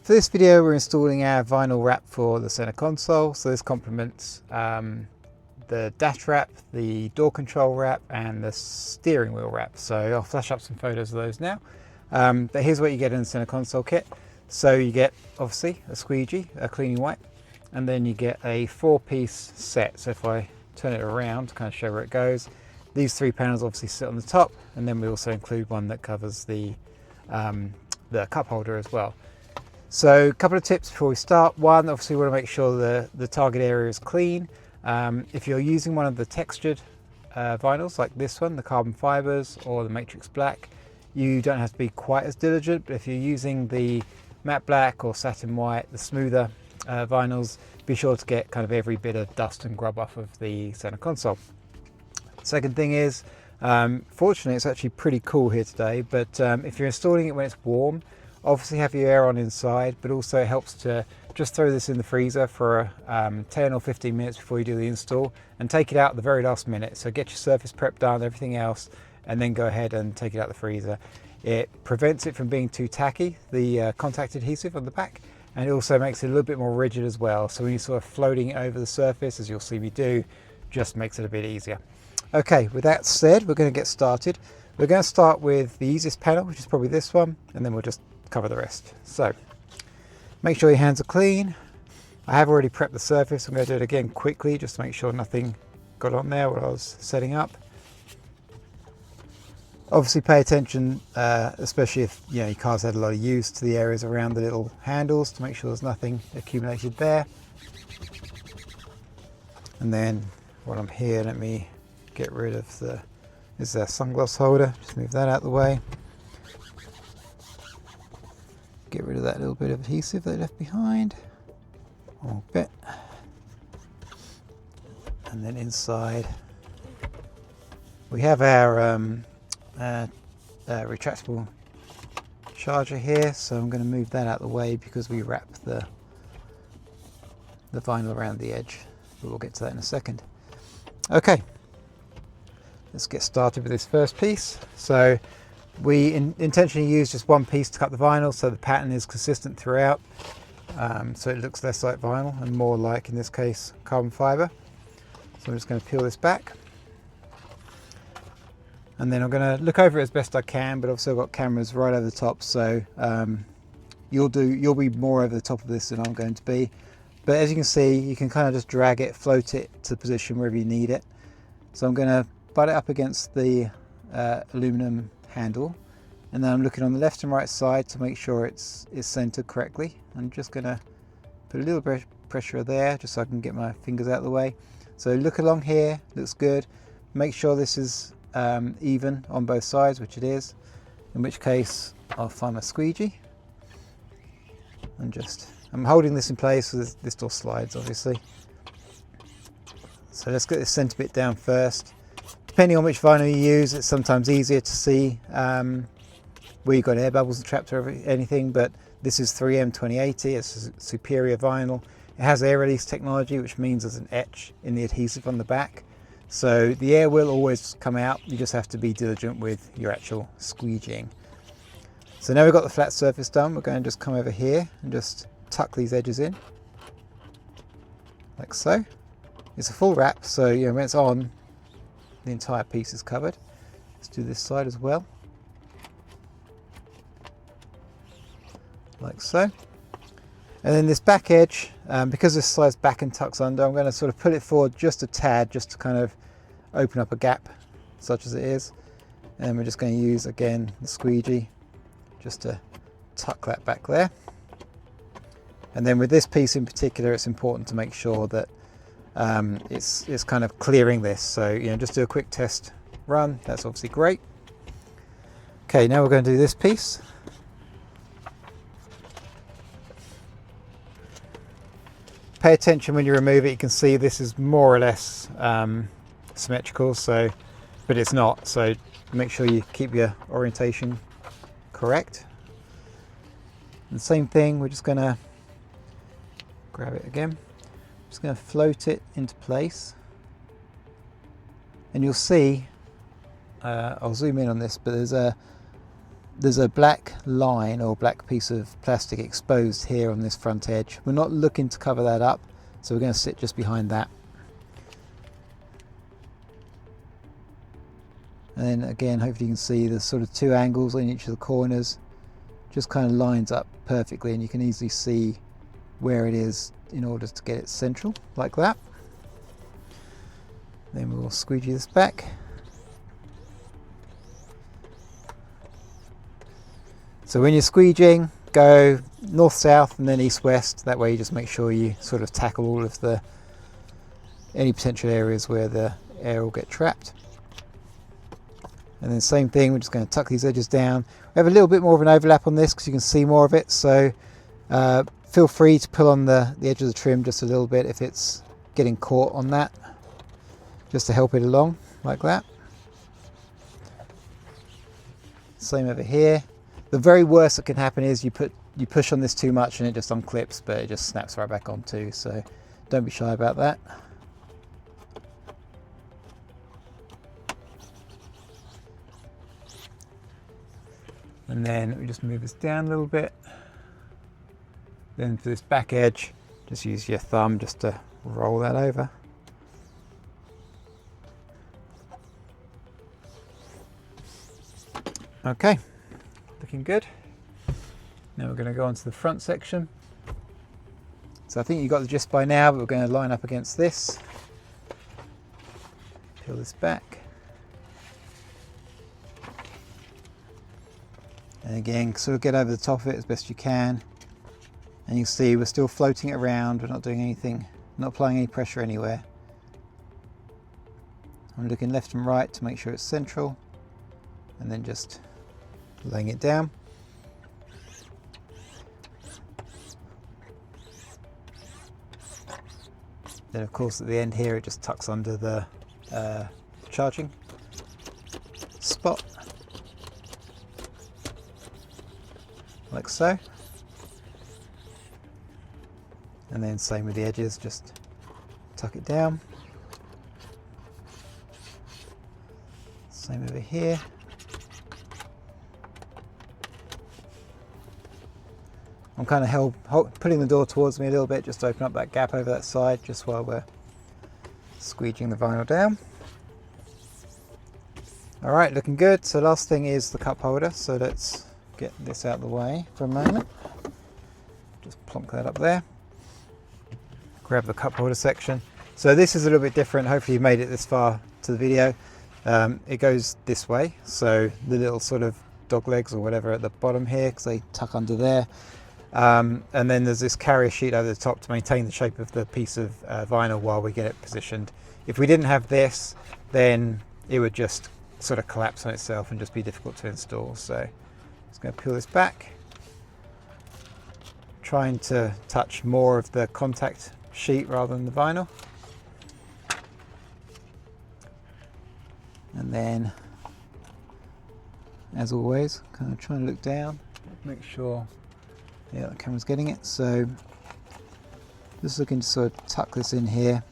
For this video we're installing our vinyl wrap for the center console, so this complements the dash wrap, the door control wrap and the steering wheel wrap. So I'll flash up some photos of those now. But here's what you get in the center console kit. So you get obviously a squeegee, a cleaning wipe, and then you get a 4-piece set. So if I turn it around to kind of show where it goes, these 3 panels obviously sit on the top, and then we also include one that covers the cup holder as well. So a couple of tips before we start. One, obviously we want to make sure the target area is clean. If you're using one of the textured vinyls like this one, the carbon fibers or the matrix black, you don't have to be quite as diligent, but if you're using the matte black or satin white, the smoother vinyls, be sure to get kind of every bit of dust and grub off of the center console. Second thing is, fortunately it's actually pretty cool here today, but if you're installing it when it's warm, obviously have your air on inside, but also it helps to just throw this in the freezer for 10 or 15 minutes before you do the install and take it out at the very last minute. So get your surface prep done, everything else, and then go ahead and take it out the freezer. It prevents it from being too tacky, the contact adhesive on the back, and it also makes it a little bit more rigid as well. So when you're sort of floating it over the surface, as you'll see me do, just makes it a bit easier. Okay, with that said, we're going to get started. We're going to start with the easiest panel, which is probably this one, and then we'll just cover the rest. So make sure your hands are clean. I have already prepped the surface. I'm going to do it again quickly just to make sure nothing got on there while I was setting up. Obviously pay attention, especially if your car's had a lot of use, to the areas around the little handles to make sure there's nothing accumulated there. And then while I'm here, let me get rid of this sunglass holder. Just move that out of the way. Get rid of that little bit of adhesive they left behind. One bit. And then inside we have our retractable charger here, so I'm going to move that out of the way because we wrap the vinyl around the edge, but we'll get to that in a second. Okay, let's get started with this first piece. So we intentionally use just one piece to cut the vinyl so the pattern is consistent throughout, so it looks less like vinyl and more like, in this case, carbon fiber. So I'm just going to peel this back, and then I'm going to look over it as best I can, but obviously I've got cameras right over the top, so you'll be more over the top of this than I'm going to be. But as you can see, you can kind of just drag it, float it to the position wherever you need it. So I'm going to butt it up against the aluminum handle, and then I'm looking on the left and right side to make sure it's centered correctly. I'm just going to put a little bit of pressure there just so I can get my fingers out of the way. So look along here, looks good. Make sure this is even on both sides, which it is, in which case I'll find my squeegee and I'm holding this in place so this door slides obviously. So let's get this center bit down first. Depending on which vinyl you use, it's sometimes easier to see where you've got air bubbles trapped or anything, but this is 3M 2080, it's a superior vinyl. It has air release technology, which means there's an etch in the adhesive on the back. So the air will always come out, you just have to be diligent with your actual squeegeeing. So now we've got the flat surface done, we're going to just come over here and just tuck these edges in, like so. It's a full wrap, so when it's on, the entire piece is covered. Let's do this side as well, like so. And then this back edge, because this slides back and tucks under, I'm going to sort of pull it forward just a tad, just to kind of open up a gap, such as it is. And then we're just going to use, again, the squeegee, just to tuck that back there. And then with this piece in particular, it's important to make sure that it's kind of clearing this. So, just do a quick test run. That's obviously great. Okay, now we're going to do this piece. Pay attention when you remove it. You can see this is more or less symmetrical, but it's not. So make sure you keep your orientation correct. And same thing, we're just going to grab it again. Just going to float it into place, and you'll see, I'll zoom in on this, but there's there's a black line or black piece of plastic exposed here on this front edge. We're not looking to cover that up, so we're going to sit just behind that. And then again, hopefully you can see the sort of 2 angles on each of the corners. Just kind of lines up perfectly, and you can easily see where it is in order to get it central, like that. Then we'll squeegee this back. So when you're squeegeeing, go north-south and then east-west. That way you just make sure you sort of tackle all of any potential areas where the air will get trapped. And then same thing, we're just going to tuck these edges down. We have a little bit more of an overlap on this because you can see more of it, so feel free to pull on the edge of the trim just a little bit if it's getting caught on that, just to help it along, like that. Same over here. The very worst that can happen is you push on this too much and it just unclips, but it just snaps right back on too, so don't be shy about that. And then we just move this down a little bit. Then for this back edge, just use your thumb just to roll that over. Okay, looking good. Now we're going to go on to the front section. So I think you've got the gist by now, but we're going to line up against this. Peel this back. And again, sort of get over the top of it as best you can. And you can see we're still floating it around, we're not doing anything, not applying any pressure anywhere. I'm looking left and right to make sure it's central, and then just laying it down. Then of course at the end here it just tucks under the charging spot, like so. And then same with the edges, just tuck it down. Same over here. I'm kind of putting the door towards me a little bit just to open up that gap over that side, just while we're squeegeeing the vinyl down. Alright, looking good. So last thing is the cup holder, so let's get this out of the way for a moment. Just plonk that up there. Grab the cup holder section. So this is a little bit different. Hopefully you've made it this far to the video. It goes this way, so the little sort of dog legs or whatever at the bottom here, because they tuck under there. And then there's this carrier sheet over the top to maintain the shape of the piece of vinyl while we get it positioned. If we didn't have this, then it would just sort of collapse on itself and just be difficult to install. So just going to peel this back, trying to touch more of the contact sheet rather than the vinyl. And then, as always, kind of trying to look down, make sure, yeah, the camera's getting it. So just looking to sort of tuck this in here.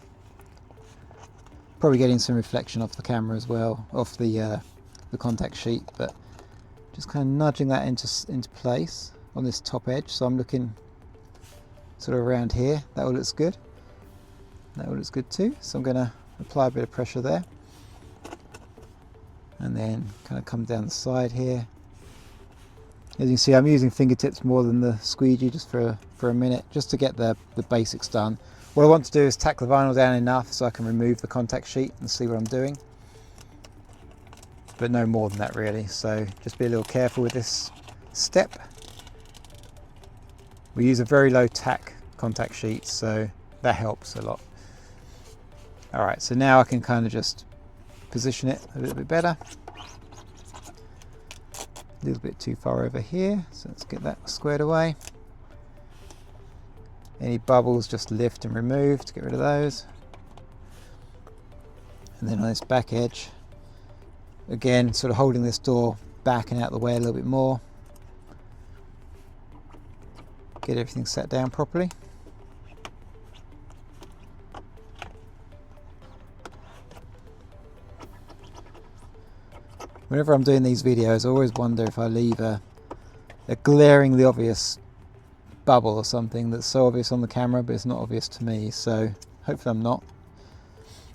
Probably getting some reflection off the camera as well, off the contact sheet, but just kind of nudging that into place on this top edge. So I'm looking sort of around here. That all looks good. That all looks good too. So I'm going to apply a bit of pressure there. And then kind of come down the side here. As you can see, I'm using fingertips more than the squeegee just for a minute, just to get the basics done. What I want to do is tack the vinyl down enough so I can remove the contact sheet and see what I'm doing. But no more than that really, so just be a little careful with this step. We use a very low tack contact sheet, so that helps a lot. Alright, so now I can kind of just position it a little bit better. A little bit too far over here, so let's get that squared away. Any bubbles just lift and remove to get rid of those. And then on this back edge, again sort of holding this door back and out of the way a little bit more. Get everything set down properly. Whenever I'm doing these videos, I always wonder if I leave a glaringly obvious bubble or something that's so obvious on the camera but it's not obvious to me, so hopefully I'm not.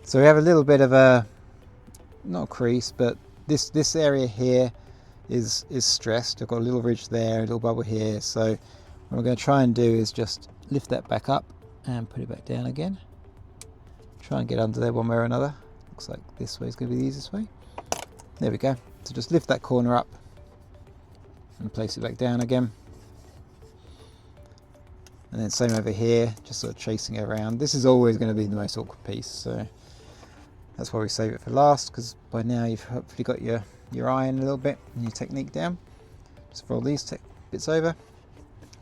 So we have a little bit of a, not a crease, but this area here is stressed. I've got a little ridge there, a little bubble here, so what I'm going to try and do is just lift that back up and put it back down again. Try and get under there one way or another. Looks like this way is going to be the easiest way. There we go. So just lift that corner up and place it back down again. And then same over here, just sort of chasing it around. This is always going to be the most awkward piece, so that's why we save it for last, because by now you've hopefully got your eye in a little bit and your technique down. Just roll these bits over,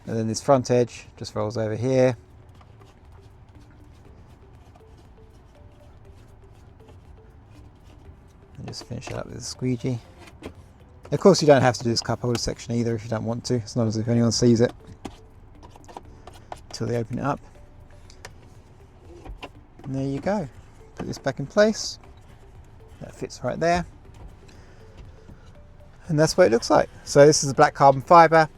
and then this front edge just rolls over here. And just finish it up with a squeegee. Of course you don't have to do this cup holder section either if you don't want to, as long as if anyone sees it until they open it up. And there you go. Put this back in place. That fits right there. And that's what it looks like. So this is a black carbon fibre.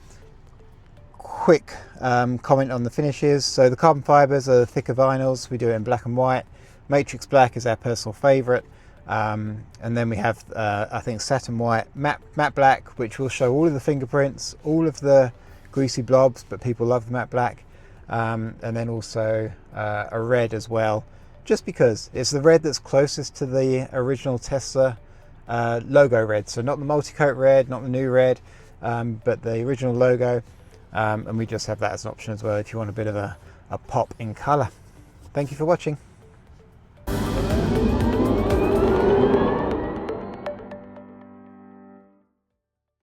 Quick comment on the finishes. So the carbon fibres are the thicker vinyls. We do it in black and white. Matrix black is our personal favourite. And then we have, I think, satin white, matte black, which will show all of the fingerprints, all of the greasy blobs, but people love the matte black. And then also a red as well, just because it's the red that's closest to the original Tesla logo red. So not the multi-coat red, not the new red, but the original logo. And we just have that as an option as well if you want a bit of a pop in colour. Thank you for watching.